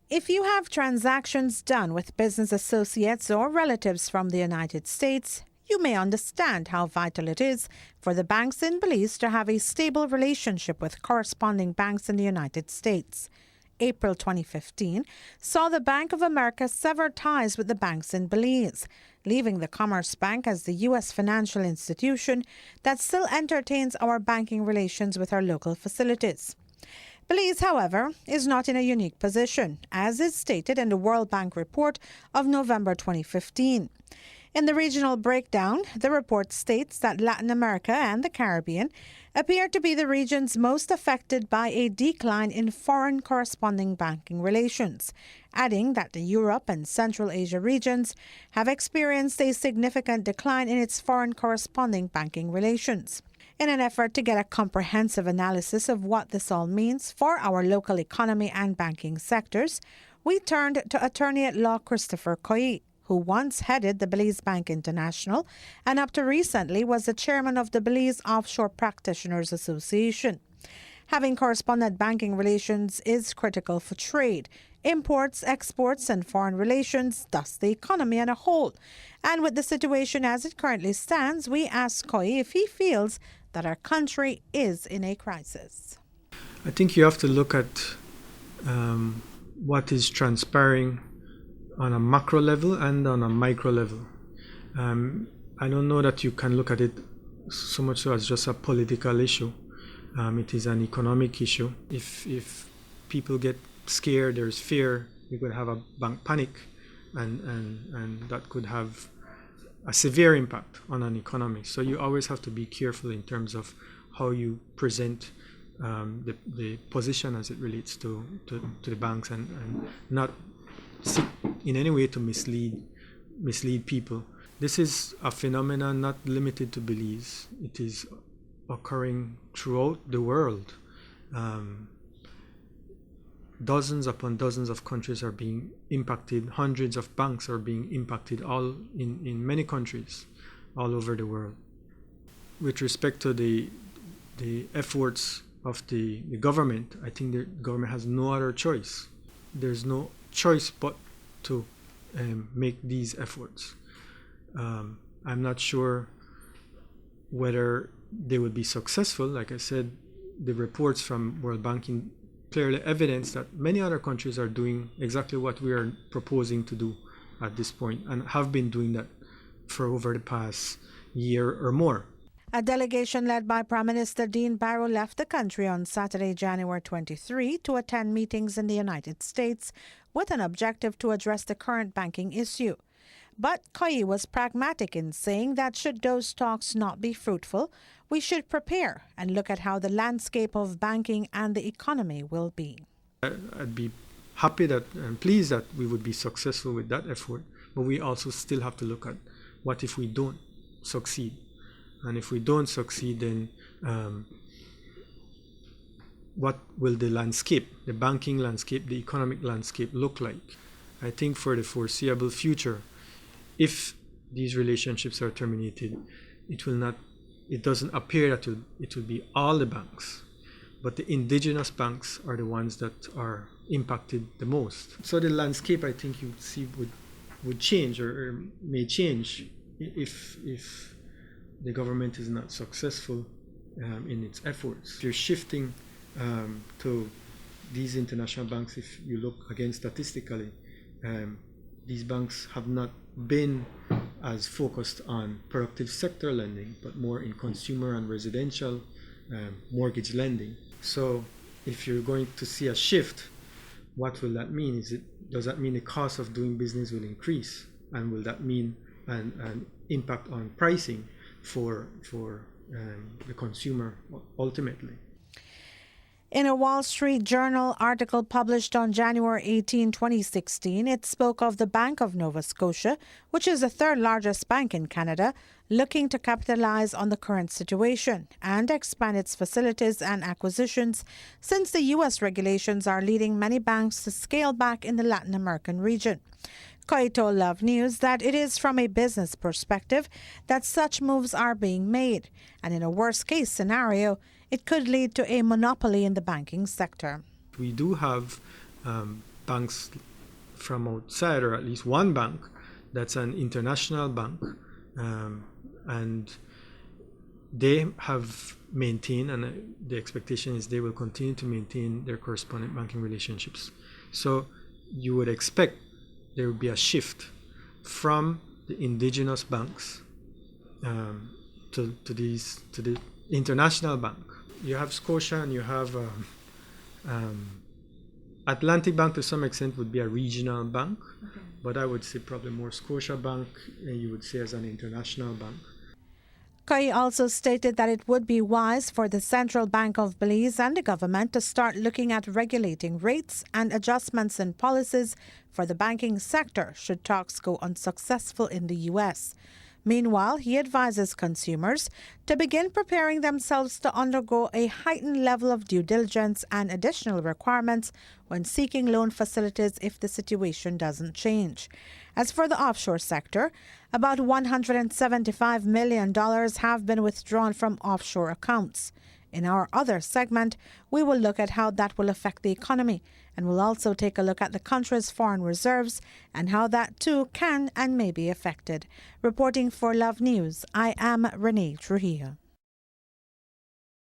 If you have transactions done with business associates or relatives from the United States, you may understand how vital it is for the banks in Belize to have a stable relationship with corresponding banks in the United States. April 2015 saw the Bank of America sever ties with the banks in Belize, leaving the Commerce Bank as the U.S. financial institution that still entertains our banking relations with our local facilities. Belize, however, is not in a unique position, as is stated in the World Bank report of November 2015. In the regional breakdown, the report states that Latin America and the Caribbean appear to be the regions most affected by a decline in foreign corresponding banking relations, adding that the Europe and Central Asia regions have experienced a significant decline in its foreign corresponding banking relations. In an effort to get a comprehensive analysis of what this all means for our local economy and banking sectors, we turned to attorney-at-law Christopher Koyi, who once headed the Belize Bank International and up to recently was the chairman of the Belize Offshore Practitioners Association. Having correspondent banking relations is critical for trade, imports, exports, and foreign relations, thus the economy as a whole. And with the situation as it currently stands, we asked Koyi if he feels that our country is in a crisis. I think you have to look at what is transpiring on a macro level and on a micro level. I don't know that you can look at it so much so as just a political issue. It is an economic issue. If people get scared, there's fear, you could have a bank panic, and that could have a severe impact on an economy. So you always have to be careful in terms of how you present the position as it relates to the banks and not seek in any way to mislead people. This is a phenomenon not limited to Belize. It is occurring throughout the world. Dozens upon dozens of countries are being impacted. Hundreds of banks are being impacted, all in many countries all over the world. With respect to the efforts of the government, I think the government has no other choice. There's no choice but to make these efforts. I'm not sure whether they would be successful. Like I said, the reports from World Banking clearly evidence that many other countries are doing exactly what we are proposing to do at this point and have been doing that for over the past year or more. A delegation led by Prime Minister Dean Barrow left the country on Saturday, January 23, to attend meetings in the United States with an objective to address the current banking issue. But Koyi was pragmatic in saying that should those talks not be fruitful, we should prepare and look at how the landscape of banking and the economy will be. I'd be happy and pleased that we would be successful with that effort, but we also still have to look at what if we don't succeed. And if we don't succeed, then what will the landscape, the banking landscape, the economic landscape look like? I think for the foreseeable future, if these relationships are terminated, it doesn't appear that it will be all the banks, but the indigenous banks are the ones that are impacted the most. So the landscape, I think you see, would change or may change if the government is not successful in its efforts. If you're shifting to these international banks, if you look again statistically, these banks have not been as focused on productive sector lending, but more in consumer and residential mortgage lending. So if you're going to see a shift, what will that mean? Does that mean the cost of doing business will increase? And will that mean an impact on pricing for the consumer ultimately? In a Wall Street Journal article published on January 18, 2016, it spoke of the Bank of Nova Scotia, which is the third largest bank in Canada, looking to capitalize on the current situation and expand its facilities and acquisitions, since the U.S. regulations are leading many banks to scale back in the Latin American region. Koyi told Love News that it is from a business perspective that such moves are being made, and in a worst-case scenario, it could lead to a monopoly in the banking sector. We do have banks from outside, or at least one bank that's an international bank, and they have maintained, and the expectation is they will continue to maintain their correspondent banking relationships. So you would expect there would be a shift from the indigenous banks to the international bank. You have Scotia and you have Atlantic Bank to some extent would be a regional bank, but I would say probably more Scotia Bank, you would say, as an international bank. Kayi also stated that it would be wise for the Central Bank of Belize and the government to start looking at regulating rates and adjustments in policies for the banking sector should talks go unsuccessful in the U.S. Meanwhile, he advises consumers to begin preparing themselves to undergo a heightened level of due diligence and additional requirements when seeking loan facilities if the situation doesn't change. As for the offshore sector, about $175 million have been withdrawn from offshore accounts. In our other segment, we will look at how that will affect the economy, and we'll also take a look at the country's foreign reserves and how that too can and may be affected. Reporting for Love News, I am Renee Trujillo.